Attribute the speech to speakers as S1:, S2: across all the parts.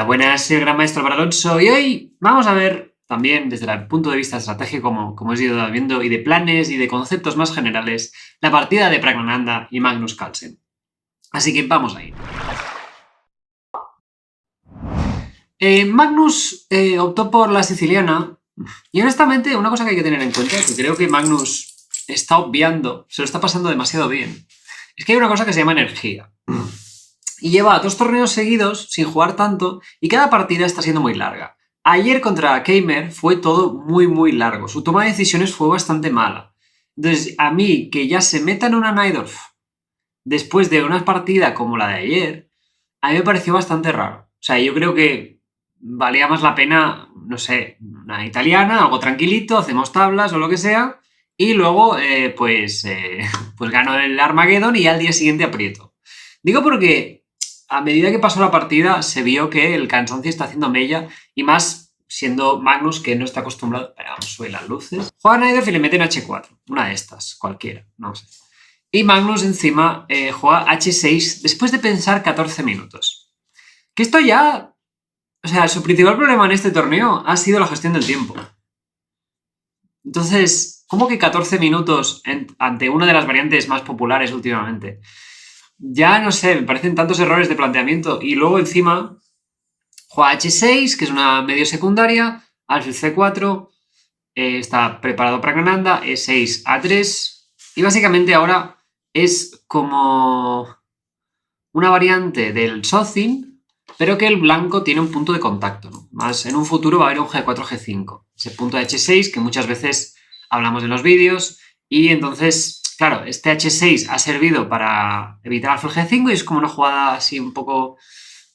S1: Hola, buenas, soy el Gran Maestro Álvaro Alonso y hoy vamos a ver también desde el punto de vista estratégico, como he ido viendo, y de planes y de conceptos más generales, la partida de Praggnanandhaa y Magnus Carlsen. Así que vamos a ir. Magnus optó por la siciliana y honestamente una cosa que hay que tener en cuenta, que creo que Magnus está obviando, se lo está pasando demasiado bien, es que hay una cosa que se llama energía. Y lleva 2 torneos seguidos sin jugar tanto y cada partida está siendo muy larga. Ayer contra Keimer fue todo muy largo. Su toma de decisiones fue bastante mala. Entonces, a mí, que ya se meta en una Najdorf después de una partida como la de ayer, a mí me pareció bastante raro. O sea, yo creo que valía más la pena, no sé, una italiana, algo tranquilito, hacemos tablas o lo que sea, y luego, pues gano el Armageddon y ya al día siguiente aprieto. Digo porque a medida que pasó la partida se vio que el cansancio está haciendo mella y más siendo Magnus que no está acostumbrado. Espera, vamos a subir las luces. Juega Najdorf y le meten H4, una de estas, cualquiera, no sé. Y Magnus encima juega H6 después de pensar 14 minutos. Que esto ya... O sea, su principal problema en este torneo ha sido la gestión del tiempo. Entonces, ¿cómo que 14 minutos ante una de las variantes más populares últimamente? Ya no sé, me parecen tantos errores de planteamiento. Y luego encima juega H6, que es una medio secundaria, alfil C4, está preparado para Praggnanandhaa, E6, A3, y básicamente ahora es como una variante del Sozin, pero que el blanco tiene un punto de contacto, ¿no? Más en un futuro va a haber un G4, G5, ese punto de H6 que muchas veces hablamos en los vídeos, y entonces, claro, este H6 ha servido para evitar alfil G5 y es como una jugada así un poco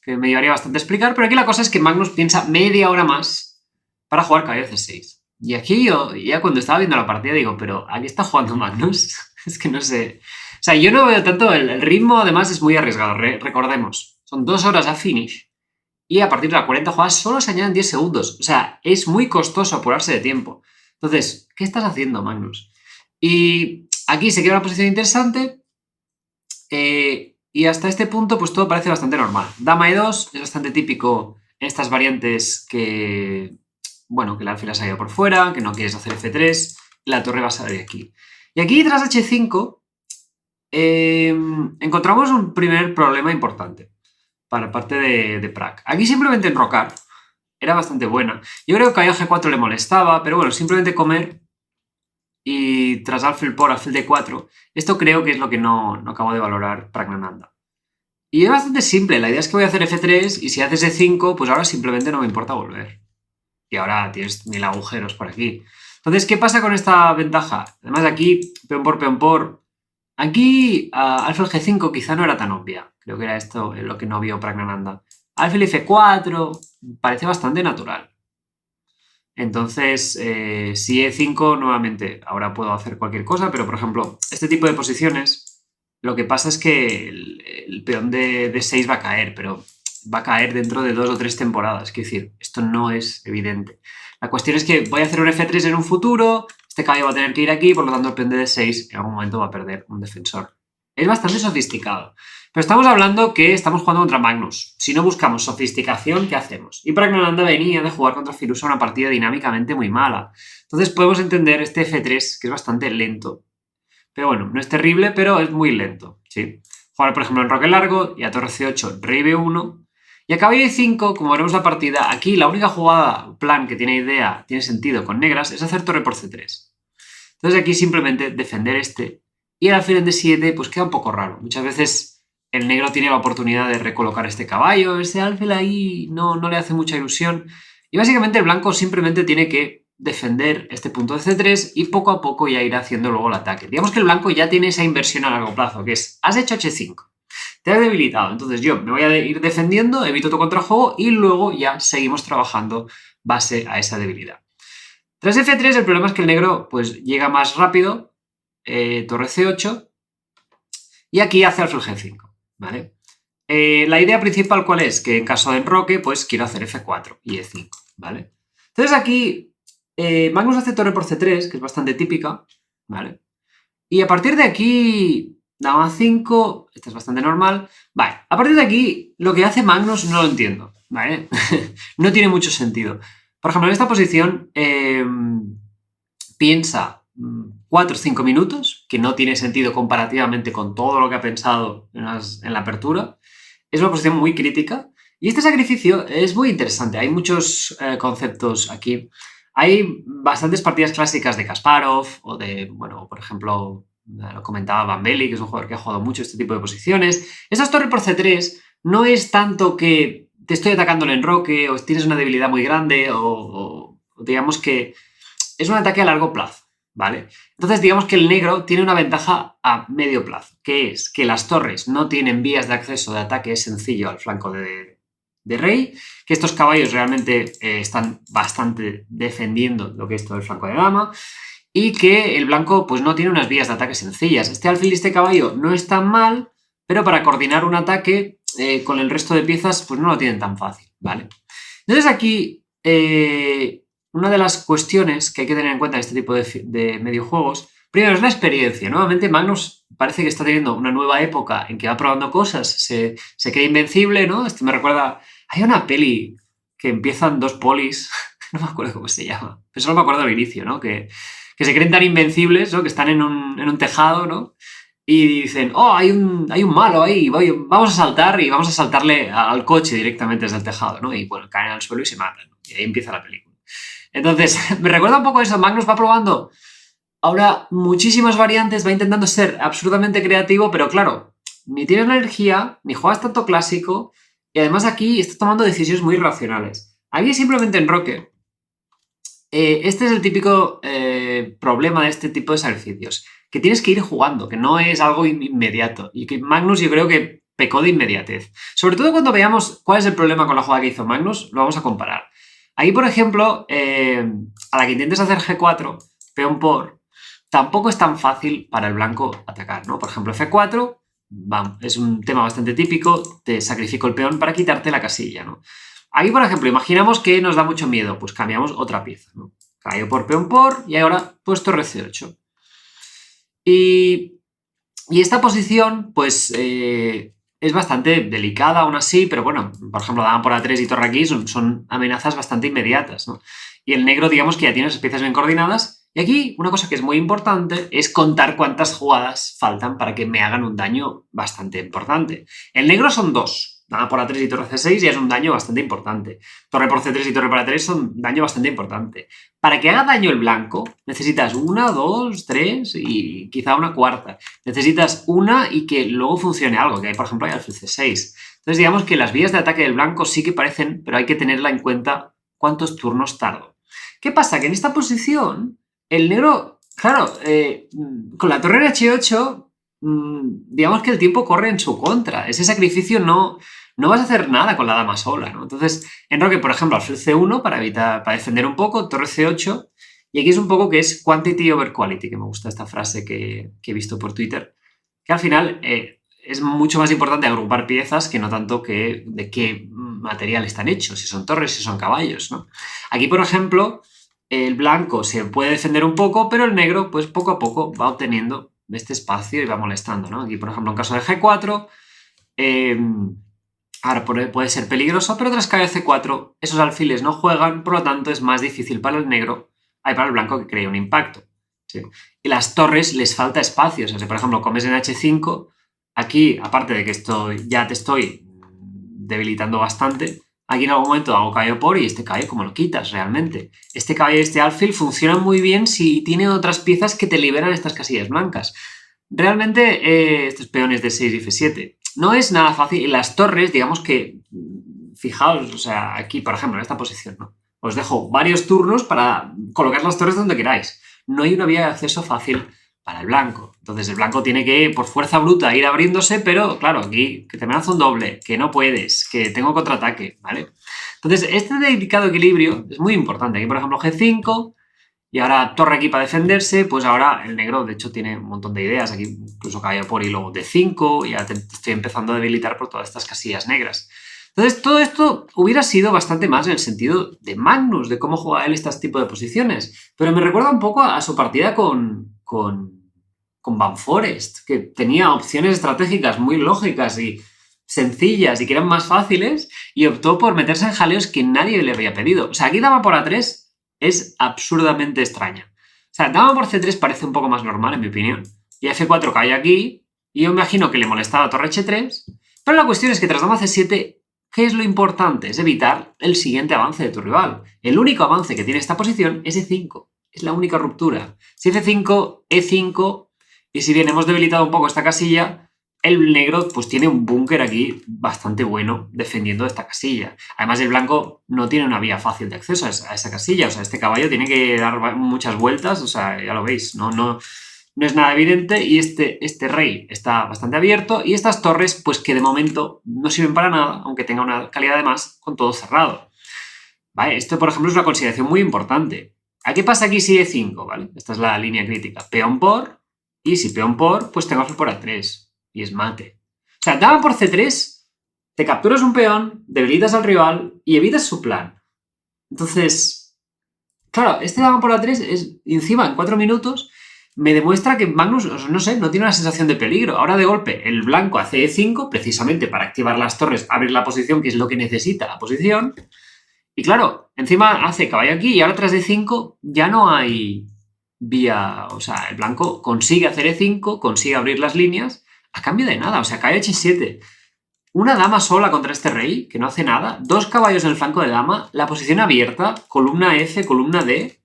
S1: que me llevaría bastante a explicar, pero aquí la cosa es que Magnus piensa media hora más para jugar caballo C6. Y aquí yo, ya cuando estaba viendo la partida, digo, pero ¿aquí está jugando Magnus? Es que no sé. O sea, yo no veo tanto, el ritmo además es muy arriesgado, recordemos. Son 2 horas a finish y a partir de las 40 jugadas solo se añaden 10 segundos. O sea, es muy costoso apurarse de tiempo. Entonces, ¿qué estás haciendo, Magnus? Y aquí se queda una posición interesante. Y hasta este punto, pues todo parece bastante normal. Dama E2 es bastante típico en estas variantes que, bueno, que la alfil ha salido por fuera, que no quieres hacer F3, la torre va a salir aquí. Y aquí tras H5 encontramos un primer problema importante para parte de Prag. Aquí simplemente enrocar era bastante buena. Yo creo que caballo G4 le molestaba, pero bueno, simplemente comer y tras alfil por alfil D4, esto creo que es lo que no acabo de valorar Praggnanandhaa. Y es bastante simple, la idea es que voy a hacer F3 y si haces E5, pues ahora simplemente no me importa volver. Y ahora tienes 1000 agujeros por aquí. Entonces, ¿qué pasa con esta ventaja? Además aquí, peón por... Aquí alfil G5 quizá no era tan obvia. Creo que era esto lo que no vio Praggnanandhaa. Alfil F4 parece bastante natural. Entonces, si E5 nuevamente, ahora puedo hacer cualquier cosa, pero por ejemplo, este tipo de posiciones, lo que pasa es que el peón de D6 va a caer, pero va a caer dentro de 2 o 3 temporadas. Es decir, esto no es evidente. La cuestión es que voy a hacer un F3 en un futuro, este caballo va a tener que ir aquí, por lo tanto el peón de D6 en algún momento va a perder un defensor. Es bastante sofisticado. Pero estamos hablando que estamos jugando contra Magnus. Si no buscamos sofisticación, ¿qué hacemos? Y Praggnanandhaa venía de jugar contra Firuza una partida dinámicamente muy mala. Entonces podemos entender este F3, que es bastante lento. Pero bueno, no es terrible, pero es muy lento, ¿sí? Jugar, por ejemplo, en roque largo y a torre C8, rey B1. Y a caballo E5, como veremos la partida, aquí la única jugada, plan que tiene idea, tiene sentido con negras, es hacer torre por C3. Entonces aquí simplemente defender este. Y el alfil en D7 pues queda un poco raro. Muchas veces el negro tiene la oportunidad de recolocar este caballo, este alfil ahí no le hace mucha ilusión. Y básicamente el blanco simplemente tiene que defender este punto de C3 y poco a poco ya irá haciendo luego el ataque. Digamos que el blanco ya tiene esa inversión a largo plazo, que es, has hecho H5, te has debilitado, entonces yo me voy a ir defendiendo, evito tu contrajuego y luego ya seguimos trabajando base a esa debilidad. Tras F3 el problema es que el negro pues llega más rápido, torre C8 y aquí hace alfil G5, ¿vale? La idea principal ¿cuál es? Que en caso de enroque pues quiero hacer F4 y E5, ¿vale? Entonces aquí Magnus hace torre por C3, que es bastante típica, ¿vale? Y a partir de aquí, dama 5, esta es bastante normal. Vale, a partir de aquí, lo que hace Magnus no lo entiendo. ¿vale? No tiene mucho sentido. Por ejemplo, en esta posición piensa 4 o 5 minutos, que no tiene sentido comparativamente con todo lo que ha pensado en la apertura. Es una posición muy crítica. Y este sacrificio es muy interesante. Hay muchos conceptos aquí. Hay bastantes partidas clásicas de Kasparov o de, bueno, por ejemplo, lo comentaba Van Belli, que es un jugador que ha jugado mucho este tipo de posiciones. Esta torre por C3 no es tanto que te estoy atacando el enroque o tienes una debilidad muy grande o digamos que es un ataque a largo plazo, ¿vale? Entonces digamos que el negro tiene una ventaja a medio plazo, que es que las torres no tienen vías de acceso de ataque sencillo al flanco de rey, que estos caballos realmente están bastante defendiendo lo que es todo el flanco de dama, y que el blanco pues no tiene unas vías de ataque sencillas. Este alfil y este caballo no están mal, pero para coordinar un ataque con el resto de piezas pues no lo tienen tan fácil, ¿vale? Entonces aquí una de las cuestiones que hay que tener en cuenta en este tipo de mediojuegos, primero es la experiencia. Nuevamente Magnus parece que está teniendo una nueva época en que va probando cosas, se cree invencible, ¿no? Esto me recuerda... Hay una peli que empiezan dos polis, no me acuerdo cómo se llama, pero solo me acuerdo del inicio, ¿no? Que se creen tan invencibles, ¿no? Que están en un tejado, ¿no? Y dicen, oh, hay un malo ahí, vamos a saltar y vamos a saltarle al coche directamente desde el tejado, ¿no? Y bueno, caen al suelo y se matan, ¿no? Y ahí empieza la película. Entonces, me recuerda un poco eso, Magnus va probando ahora muchísimas variantes, va intentando ser absolutamente creativo, pero claro, ni tienes la energía, ni juegas tanto clásico, y además aquí está tomando decisiones muy racionales. Aquí simplemente en Roque, este es el típico problema de este tipo de sacrificios, que tienes que ir jugando, que no es algo inmediato. Y que Magnus yo creo que pecó de inmediatez. Sobre todo cuando veamos cuál es el problema con la jugada que hizo Magnus, lo vamos a comparar. Aquí, por ejemplo, a la que intentes hacer G4, peón por, tampoco es tan fácil para el blanco atacar, ¿no? Por ejemplo, F4, es un tema bastante típico, te sacrifico el peón para quitarte la casilla, ¿no? Aquí, por ejemplo, imaginamos que nos da mucho miedo, pues cambiamos otra pieza, ¿no? Caballo por, peón por, y ahora pues torre C8. Y esta posición, pues, es bastante delicada aún así, pero bueno, por ejemplo, dama por A3 y torre aquí son amenazas bastante inmediatas, ¿no? Y el negro, digamos que ya tiene las piezas bien coordinadas. Y aquí, una cosa que es muy importante es contar cuántas jugadas faltan para que me hagan un daño bastante importante. El negro son dos. Dama por A3 y torre C6 ya es un daño bastante importante. Torre por C3 y torre por A3 son un daño bastante importante. Para que haga daño el blanco, necesitas una, dos, tres y quizá una cuarta. Necesitas una y que luego funcione algo, que hay, por ejemplo, hay alfil C6. Entonces, digamos que las vías de ataque del blanco sí que parecen, pero hay que tenerla en cuenta cuántos turnos tardo. ¿Qué pasa? Que en esta posición, el negro, claro, con la torre en H8, digamos que el tiempo corre en su contra. Ese sacrificio no vas a hacer nada con la dama sola, ¿no? Entonces, enroque, por ejemplo, alfil C1 para defender un poco, torre C8, y aquí es un poco que es quantity over quality, que me gusta esta frase que he visto por Twitter, que al final es mucho más importante agrupar piezas que no tanto que de qué material están hechos, si son torres, si son caballos, ¿no? Aquí, por ejemplo, el blanco se puede defender un poco, pero el negro, pues poco a poco va obteniendo este espacio y va molestando, ¿no? Aquí, por ejemplo, en caso de G4, ahora puede ser peligroso, pero tras caballo C4, esos alfiles no juegan, por lo tanto es más difícil para el negro, para el blanco que cree un impacto. ¿Sí? Y las torres les falta espacio. O sea, si por ejemplo comes en H5, aquí, aparte de que ya te estoy debilitando bastante, aquí en algún momento hago caballo por y este caballo, ¿cómo lo quitas realmente? Este caballo y este alfil funcionan muy bien si tiene otras piezas que te liberan estas casillas blancas. Realmente, estos peones de 6 y F7 no es nada fácil. Y las torres, digamos que, fijaos, o sea, aquí, por ejemplo, en esta posición, ¿no? Os dejo varios turnos para colocar las torres donde queráis. No hay una vía de acceso fácil para el blanco. Entonces el blanco tiene que, por fuerza bruta, ir abriéndose, pero claro, aquí que te amenaza un doble, que no puedes, que tengo contraataque, ¿vale? Entonces este delicado equilibrio es muy importante. Aquí, por ejemplo, G5, y ahora torre aquí para defenderse, pues ahora el negro, de hecho, tiene un montón de ideas. Aquí incluso caballo por y luego D5, y ya te estoy empezando a debilitar por todas estas casillas negras. Entonces, todo esto hubiera sido bastante más en el sentido de Magnus, de cómo juega él este tipo de posiciones. Pero me recuerda un poco a su partida con Van Forest, que tenía opciones estratégicas muy lógicas y sencillas y que eran más fáciles y optó por meterse en jaleos que nadie le había pedido. O sea, aquí dama por A3 es absurdamente extraña. O sea, dama por C3 parece un poco más normal, en mi opinión. Y F4 cae aquí, y yo imagino que le molestaba torre H3, pero la cuestión es que tras dama C7, ¿qué es lo importante? Es evitar el siguiente avance de tu rival. El único avance que tiene esta posición es E5. Es la única ruptura. Si F5, E5, y si bien hemos debilitado un poco esta casilla, el negro pues tiene un búnker aquí bastante bueno defendiendo esta casilla. Además el blanco no tiene una vía fácil de acceso a esa casilla. O sea, este caballo tiene que dar muchas vueltas. O sea, ya lo veis, no es nada evidente. Y este rey está bastante abierto. Y estas torres, pues que de momento no sirven para nada, aunque tenga una calidad de más, con todo cerrado. ¿Vale? Esto, por ejemplo, es una consideración muy importante. ¿A qué pasa aquí si E5? ¿Vale? Esta es la línea crítica. Peón por, y si peón por, tengo alfil por A3. Y es mate. O sea, dama por C3, te capturas un peón, debilitas al rival y evitas su plan. Entonces, claro, este dama por A3 es, encima, en 4 minutos, me demuestra que Magnus, no sé, no tiene una sensación de peligro. Ahora de golpe, el blanco hace E5, precisamente para activar las torres, abrir la posición, que es lo que necesita la posición. Y claro, encima hace caballo aquí y ahora tras D5 ya no hay vía. O sea, el blanco consigue hacer E5, consigue abrir las líneas a cambio de nada. O sea, cae H7. Una dama sola contra este rey, que no hace nada. Dos caballos en el flanco de dama, la posición abierta, columna F, columna D,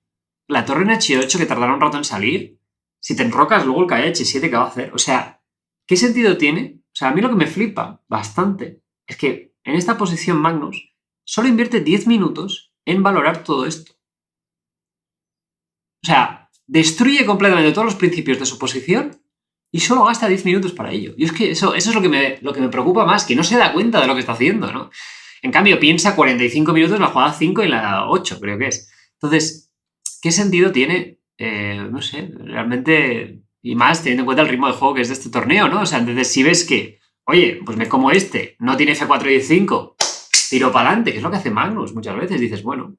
S1: la torre en H8 que tardará un rato en salir. Si te enrocas luego el cae H7, ¿qué va a hacer? O sea, ¿qué sentido tiene? O sea, a mí lo que me flipa bastante es que en esta posición Magnus solo invierte 10 minutos en valorar todo esto. O sea, destruye completamente todos los principios de su posición y solo gasta 10 minutos para ello. Y es que eso es lo que me preocupa más, que no se da cuenta de lo que está haciendo, ¿no? En cambio, piensa 45 minutos la jugada 5 y la 8, creo que es. Entonces, ¿qué sentido tiene? No sé, realmente, y más teniendo en cuenta el ritmo de juego que es de este torneo, ¿no? O sea, entonces si ves que, oye, pues me como este, no tiene F4 y F5, tiro para adelante, que es lo que hace Magnus muchas veces, dices, bueno,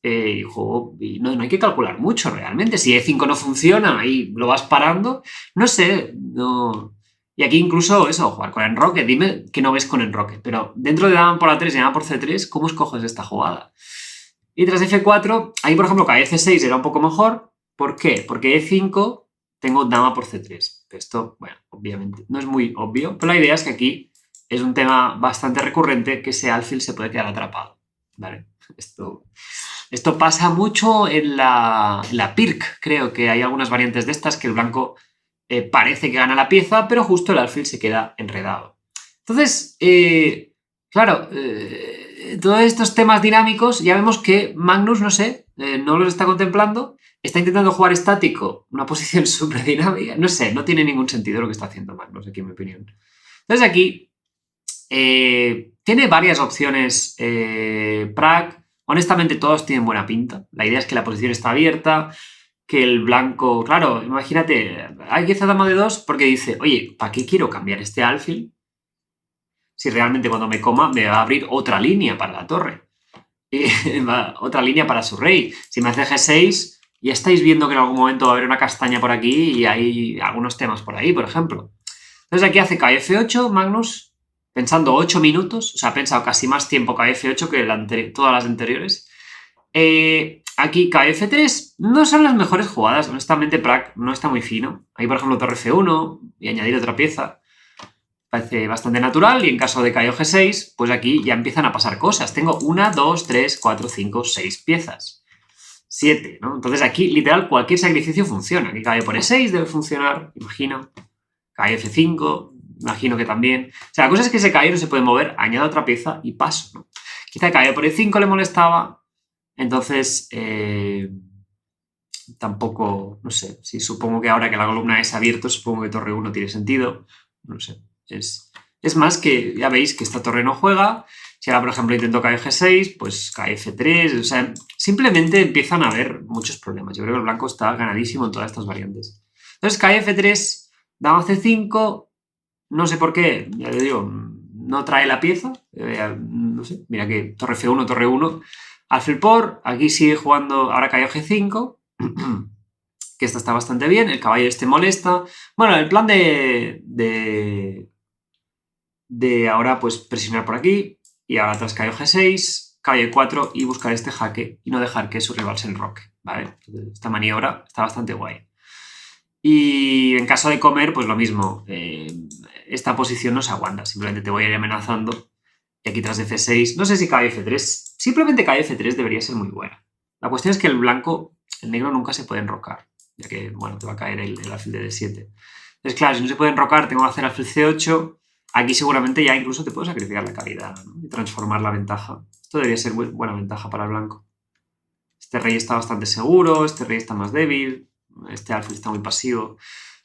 S1: y no hay que calcular mucho realmente. Si E5 no funciona y lo vas parando, no sé, no. Y aquí incluso eso, jugar con enroque. Dime que no ves con enroque, pero dentro de dama por A3 y dama por C3, ¿cómo escoges esta jugada? Y tras F4, ahí por ejemplo cae F6 era un poco mejor. ¿Por qué? Porque E5 tengo dama por C3. Esto, bueno, obviamente no es muy obvio, pero la idea es que aquí es un tema bastante recurrente que ese alfil se puede quedar atrapado. ¿Vale? Esto pasa mucho en la Pirc, creo que hay algunas variantes de estas que el blanco parece que gana la pieza, pero justo el alfil se queda enredado. Entonces, claro, todos estos temas dinámicos ya vemos que Magnus, no sé, no los está contemplando, está intentando jugar estático, una posición súper dinámica, no sé, no tiene ningún sentido lo que está haciendo Magnus, aquí en mi opinión. Entonces aquí tiene varias opciones Prag. Honestamente, todos tienen buena pinta. La idea es que la posición está abierta, que el blanco... Claro, imagínate, hay que hacer dama de 2 porque dice, oye, ¿para qué quiero cambiar este alfil? Si realmente cuando me coma me va a abrir otra línea para la torre. Otra línea para su rey. Si me hace G6, ya estáis viendo que en algún momento va a haber una castaña por aquí y hay algunos temas por ahí, por ejemplo. Entonces aquí hace KF8, Magnus, pensando 8 minutos, o sea, ha pensado casi más tiempo KF8 que todas las anteriores. Aquí KF3 no son las mejores jugadas, honestamente Prag no está muy fino. Ahí, por ejemplo, torre F1 y añadir otra pieza parece bastante natural, y en caso de KO G6, pues aquí ya empiezan a pasar cosas. Tengo 1, 2, 3, 4, 5, 6 piezas. 7, ¿no? Entonces aquí, literal, cualquier sacrificio funciona. Aquí caballo por E6 debe funcionar, imagino. Caballo F5, imagino que también. O sea, la cosa es que ese caballo no se puede mover, añado otra pieza y paso, ¿no? Quizá el caballo por E5 le molestaba, entonces tampoco, no sé, si supongo que ahora que la columna es abierta, supongo que torre 1 tiene sentido, no sé. Es más que ya veis que esta torre no juega. Si ahora, por ejemplo, intento caer G6, pues cae F3. O sea, simplemente empiezan a haber muchos problemas. Yo creo que el blanco está ganadísimo en todas estas variantes. Entonces, cae F3, dama C5. No sé por qué, ya le digo, no trae la pieza. No sé, mira que torre F1, torre 1. Alfil por, aquí sigue jugando, ahora cae G5. Que esta está bastante bien, el caballo este molesta. Bueno, el plan de de ahora pues presionar por aquí y ahora tras caballo G6, caballo E4 y buscar este jaque y no dejar que su rival se enroque, ¿vale? Entonces, esta maniobra está bastante guay. Y en caso de comer, pues lo mismo. Esta posición no se aguanta, simplemente te voy a ir amenazando. Y aquí tras de F6, no sé si caballo F3, simplemente caballo F3 debería ser muy buena. La cuestión es que el negro nunca se puede enrocar, ya que, bueno, te va a caer el alfil de D7. Entonces, claro, si no se puede enrocar, tengo que hacer alfil C8. Aquí seguramente ya incluso te puedo sacrificar la caída, ¿no? Y transformar la ventaja. Esto debería ser buena ventaja para el blanco. Este rey está bastante seguro, este rey está más débil, este alfil está muy pasivo.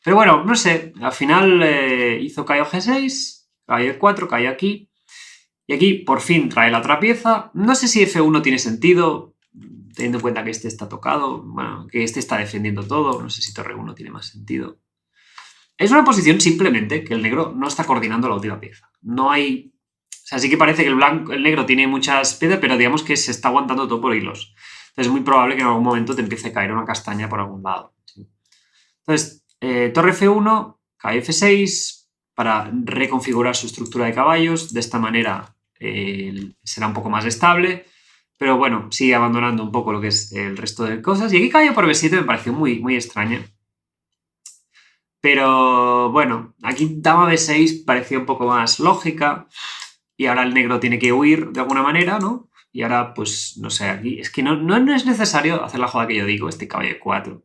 S1: Pero bueno, no sé, al final hizo caballo G6, caballo E4, caballo aquí. Y aquí por fin trae la otra pieza. No sé si F1 tiene sentido, teniendo en cuenta que este está tocado, bueno, que este está defendiendo todo. No sé si torre 1 tiene más sentido. Es una posición simplemente que el negro no está coordinando la última pieza. No hay... O sea, sí que parece que el negro tiene muchas piezas, pero digamos que se está aguantando todo por hilos. Entonces es muy probable que en algún momento te empiece a caer una castaña por algún lado. ¿Sí? Entonces, torre F1, caballo F6, para reconfigurar su estructura de caballos. De esta manera será un poco más estable. Pero bueno, sigue abandonando un poco lo que es el resto de cosas. Y aquí caballo por B7 me pareció muy, muy extraña. Pero bueno, aquí dama B6 parecía un poco más lógica. Y ahora el negro tiene que huir de alguna manera, ¿no? Y ahora, pues, no sé, aquí es que no es necesario hacer la jugada que yo digo, este caballo 4.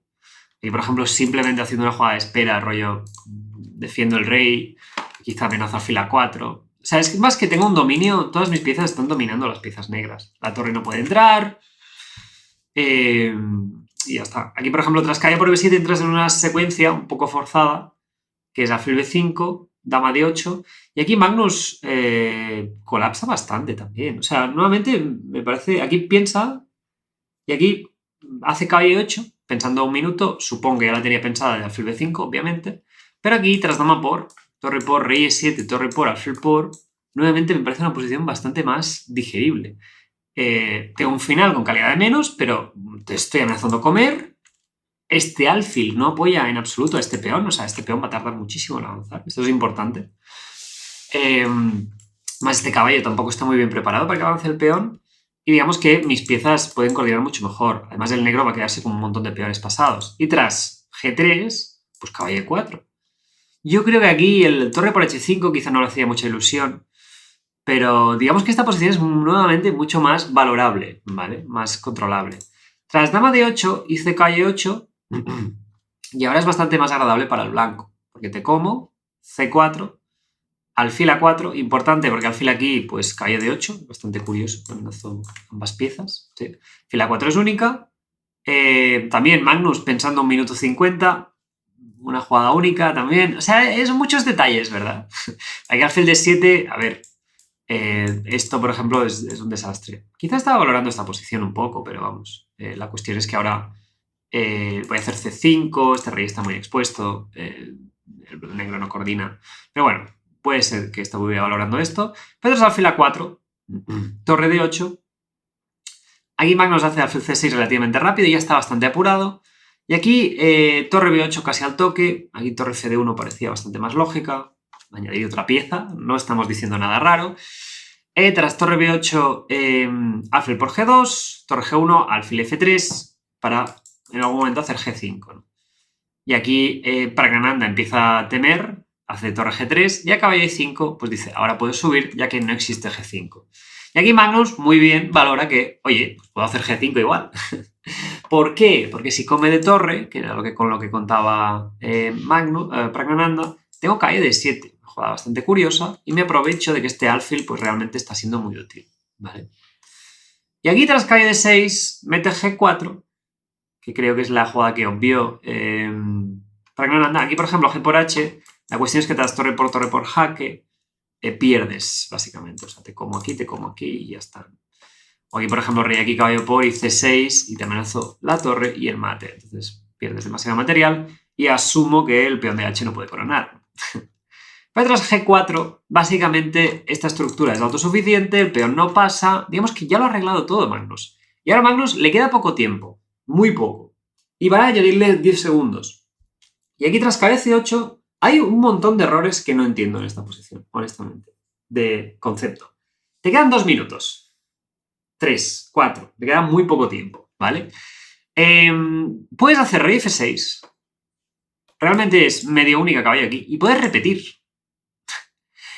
S1: Y, por ejemplo, simplemente haciendo una jugada de espera, rollo, defiendo el rey, quizá amenazo a fila 4. O sea, es más que tengo un dominio, todas mis piezas están dominando las piezas negras. La torre no puede entrar. Y ya está. Aquí, por ejemplo, tras caballo por B7 entras en una secuencia un poco forzada, que es alfil B5, dama D8, y aquí Magnus colapsa bastante también. O sea, nuevamente me parece, aquí piensa, y aquí hace caballo 8, pensando un minuto, supongo que ya la tenía pensada de alfil B5, obviamente, pero aquí tras dama por, torre por, rey E7, torre por, alfil por, nuevamente me parece una posición bastante más digerible. Tengo un final con calidad de menos, pero te estoy amenazando comer. Este alfil no apoya en absoluto a este peón, o sea, este peón va a tardar muchísimo en avanzar, esto es importante. Más este caballo tampoco está muy bien preparado para que avance el peón, y digamos que mis piezas pueden coordinar mucho mejor. Además, el negro va a quedarse con un montón de peones pasados. Y tras G3, pues caballo E4. Yo creo que aquí el torre por H5 quizá no le hacía mucha ilusión, pero digamos que esta posición es nuevamente mucho más valorable, ¿vale? Más controlable. Tras dama de 8 hice calle 8 y ahora es bastante más agradable para el blanco, porque te como C4, alfil A4, importante porque alfil aquí, pues calle de 8, bastante curioso, amenazo ambas piezas, ¿sí? Alfil A4 es única. También Magnus pensando un minuto 50, una jugada única también, o sea, es muchos detalles, ¿verdad? Aquí alfil D7, a ver, esto, por ejemplo, es un desastre. Quizá estaba valorando esta posición un poco, pero vamos. La cuestión es que ahora voy a hacer C5, este rey está muy expuesto, el negro no coordina. Pero bueno, puede ser que estuviera valorando esto. Pero es alfil A4, torre D8. Aquí Magnus hace alfil C6 relativamente rápido y ya está bastante apurado. Y aquí torre B8 casi al toque. Aquí torre CD1 parecía bastante más lógica. Añadir otra pieza, no estamos diciendo nada raro. Tras torre B8, alfil por G2, torre G1, alfil F3, para en algún momento hacer G5. ¿no? Y aquí Praggnanandhaa empieza a temer, hace torre G3, y a caballo E5, pues dice, ahora puedo subir, ya que no existe G5. Y aquí Magnus muy bien valora que, oye, pues puedo hacer G5 igual. ¿Por qué? Porque si come de torre, que era con lo que contaba Praggnanandhaa, tengo caballo de 7, una jugada bastante curiosa, y me aprovecho de que este alfil pues realmente está siendo muy útil. ¿Vale? Y aquí tras caballo de 6, mete G4, que creo que es la jugada que obvió Praggnanandhaa. Aquí, por ejemplo, G por H, la cuestión es que tras torre por jaque, pierdes, básicamente. O sea, te como aquí y ya está. O aquí, por ejemplo, rey aquí, caballo por y C6 y te amenazo la torre y el mate. Entonces pierdes demasiado material y asumo que el peón de H no puede coronar. Pero tras G4, básicamente esta estructura es autosuficiente, el peón no pasa. Digamos que ya lo ha arreglado todo Magnus. Y ahora a Magnus le queda poco tiempo, muy poco. Y van a añadirle 10 segundos. Y aquí tras caballo C8 hay un montón de errores que no entiendo en esta posición, honestamente. de concepto. Te quedan 2 minutos. 3, 4. Te queda muy poco tiempo, ¿vale? Puedes hacer rey F6. Realmente es medio única caballo aquí. Y puedes repetir.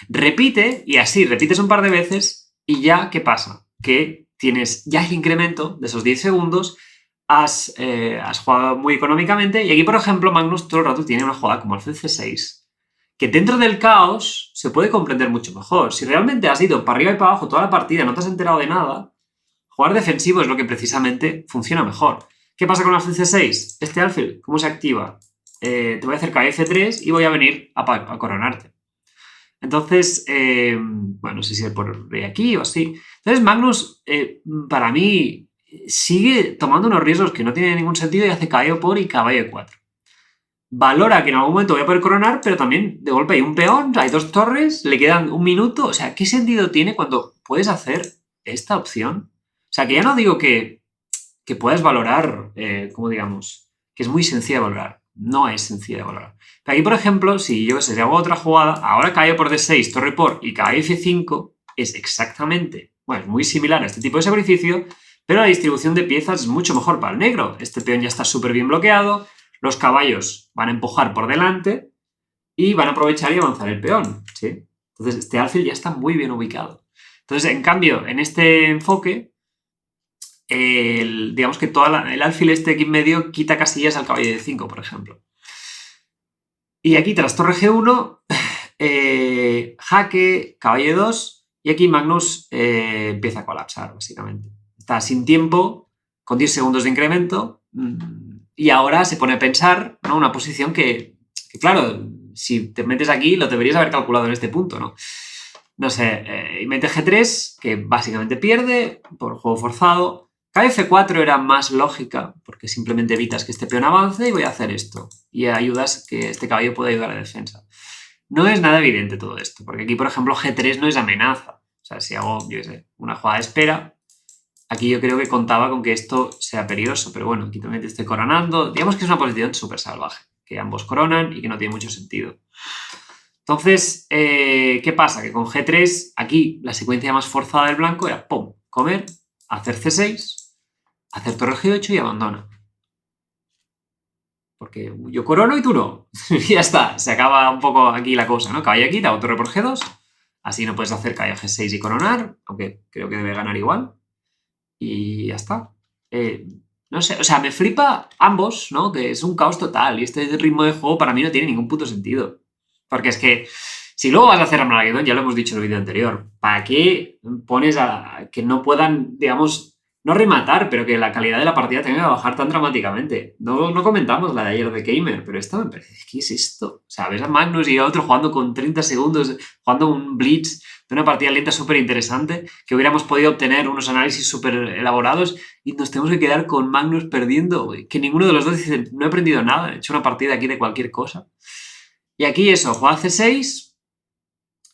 S1: Repite y así repites un par de veces y ya, ¿qué pasa? Que tienes ya el incremento de esos 10 segundos, has jugado muy económicamente y aquí, por ejemplo, Magnus todo el rato tiene una jugada como el C6, que dentro del caos se puede comprender mucho mejor. Si realmente has ido para arriba y para abajo toda la partida, no te has enterado de nada, jugar defensivo es lo que precisamente funciona mejor. ¿Qué pasa con el C6? Este alfil, ¿cómo se activa? Te voy a hacer F3 y voy a venir a coronarte. Entonces, bueno, no sé si es por aquí o así. Entonces, Magnus, para mí, sigue tomando unos riesgos que no tienen ningún sentido y hace caballo por y caballo 4. Valora que en algún momento voy a poder coronar, pero también de golpe hay un peón, hay 2 torres, le quedan 1 minuto. O sea, ¿qué sentido tiene cuando puedes hacer esta opción? O sea, que ya no digo que puedas valorar, como digamos, que es muy sencilla de valorar. No es sencilla de valorar. Pero aquí, por ejemplo, si yo si hago otra jugada, ahora caballo por D6, torre por y caballo F5 es exactamente, bueno, es muy similar a este tipo de sacrificio, pero la distribución de piezas es mucho mejor para el negro. Este peón ya está súper bien bloqueado, los caballos van a empujar por delante y van a aprovechar y avanzar el peón, ¿sí? Entonces, este alfil ya está muy bien ubicado. Entonces, en cambio, en este enfoque, digamos que el alfil este aquí en medio quita casillas al caballo de 5, por ejemplo. Y aquí tras torre G1, jaque, caballo de 2, y aquí Magnus empieza a colapsar, básicamente. Está sin tiempo, con 10 segundos de incremento, y ahora se pone a pensar, ¿no? Una posición que, claro, si te metes aquí lo deberías haber calculado en este punto, ¿no? No sé, y mete G3, que básicamente pierde por juego forzado. Caballo F4 era más lógica, porque simplemente evitas que este peón avance y voy a hacer esto. Y ayudas que este caballo pueda ayudar a la defensa. No es nada evidente todo esto, porque aquí, por ejemplo, G3 no es amenaza. O sea, si hago, yo qué sé, una jugada de espera, aquí yo creo que contaba con que esto sea peligroso, pero bueno, aquí también te estoy coronando. Digamos que es una posición súper salvaje, que ambos coronan y que no tiene mucho sentido. Entonces, ¿qué pasa? Que con G3, aquí la secuencia más forzada del blanco era ¡pum! Comer, hacer C6, hacer torre G8 y abandona. Porque yo corono y tú no. Y ya está, se acaba un poco aquí la cosa, ¿no? Caballo aquí, te hago torre por G2, así no puedes hacer caballo G6 y coronar, aunque creo que debe ganar igual. Y ya está. No sé, o sea, me flipa ambos, ¿no? Que es un caos total y este ritmo de juego para mí no tiene ningún puto sentido. Porque es que si luego vas a hacer Armageddon, ya lo hemos dicho en el vídeo anterior, ¿para qué pones a que no puedan, digamos, no rematar, pero que la calidad de la partida tenga que bajar tan dramáticamente? No comentamos la de ayer de Gamer, pero esto me parece, ¿qué es esto? O sea, ves a Magnus y a otro jugando con 30 segundos, jugando un Blitz de una partida lenta súper interesante, que hubiéramos podido obtener unos análisis súper elaborados y nos tenemos que quedar con Magnus perdiendo, que ninguno de los dos dice, no he aprendido nada, he hecho una partida aquí de cualquier cosa. Y aquí eso, juega C6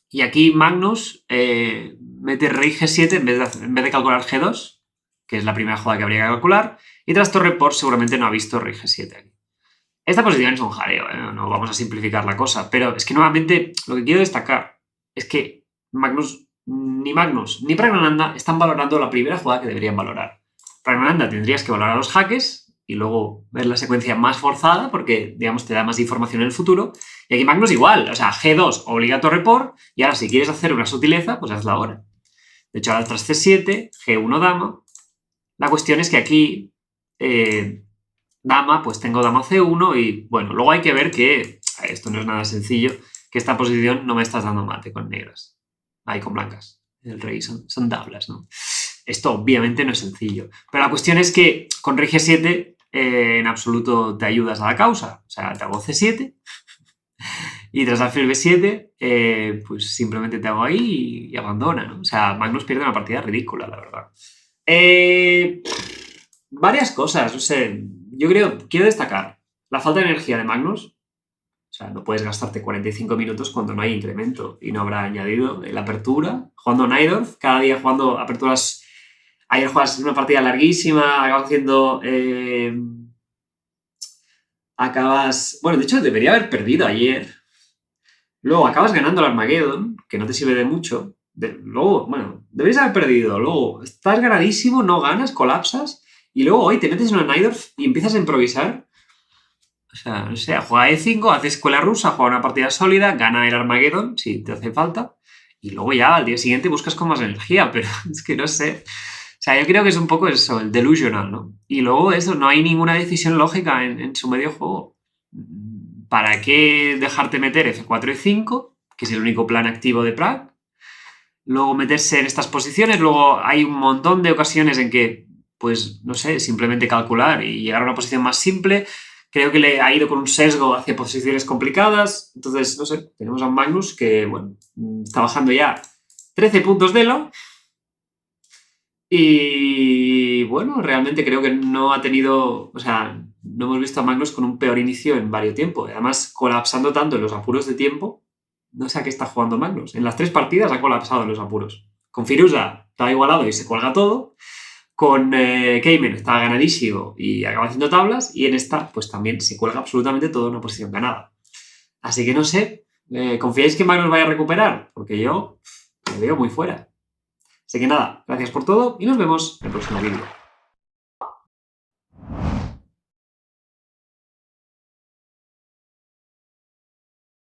S1: y aquí Magnus mete rey G7 en vez de calcular G2, que es la primera jugada que habría que calcular, y tras torre por seguramente no ha visto rey G7 aquí. Esta posición es un jaleo, no vamos a simplificar la cosa, pero es que nuevamente lo que quiero destacar es que Magnus ni Praggnanandhaa están valorando la primera jugada que deberían valorar. Praggnanandhaa tendrías que valorar los jaques y luego ver la secuencia más forzada porque, digamos, te da más información en el futuro. Y aquí Magnus igual, o sea, G2 obliga a torre por y ahora si quieres hacer una sutileza, pues hazla ahora. De hecho, ahora tras C7, G1 dama. La cuestión es que aquí dama, pues tengo dama C1 y bueno, luego hay que ver que esto no es nada sencillo, que esta posición no me estás dando mate con negras, ahí con blancas. El rey son tablas, ¿no? Esto obviamente no es sencillo. Pero la cuestión es que con rey G7 en absoluto te ayudas a la causa. O sea, te hago C7 y tras alfil B7 pues simplemente te hago ahí y abandona, ¿no? O sea, Magnus pierde una partida ridícula, la verdad. Varias cosas, no sé. Yo quiero destacar la falta de energía de Magnus. O sea, no puedes gastarte 45 minutos cuando no hay incremento y no habrá añadido la apertura. Jugando Najdorf, cada día jugando aperturas. Ayer juegas una partida larguísima, acabas haciendo. Bueno, de hecho, debería haber perdido ayer. Luego acabas ganando el Armageddon, que no te sirve de mucho. Luego, bueno, deberías haber perdido. Luego estás ganadísimo, no ganas, colapsas. Y luego hoy te metes en una Nidorf y empiezas a improvisar. O sea, no sé, juega E5, haces escuela rusa, juega una partida sólida, gana el Armageddon, si te hace falta. Y luego ya al día siguiente buscas con más energía, pero es que no sé. O sea, yo creo que es un poco eso, el delusional, ¿no? Y luego eso, no hay ninguna decisión lógica en su medio juego. ¿Para qué dejarte meter F4 y 5, que es el único plan activo de Prague? Luego meterse en estas posiciones, luego hay un montón de ocasiones en que, pues, no sé, simplemente calcular y llegar a una posición más simple. Creo que le ha ido con un sesgo hacia posiciones complicadas. Entonces, no sé, tenemos a un Magnus que, bueno, está bajando ya 13 puntos de elo. Y bueno, realmente creo que no ha tenido, o sea, no hemos visto a Magnus con un peor inicio en varios tiempos. Además, colapsando tanto en los apuros de tiempo, no sé a qué está jugando Magnus. En las 3 partidas ha colapsado en los apuros. Con Firuza está igualado y se cuelga todo. Con Cayman está ganadísimo y acaba haciendo tablas. Y en esta, pues también se cuelga absolutamente todo en una posición ganada. Así que no sé, ¿confiáis que Magnus vaya a recuperar? Porque yo me veo muy fuera. Así que nada, gracias por todo y nos vemos en el próximo vídeo.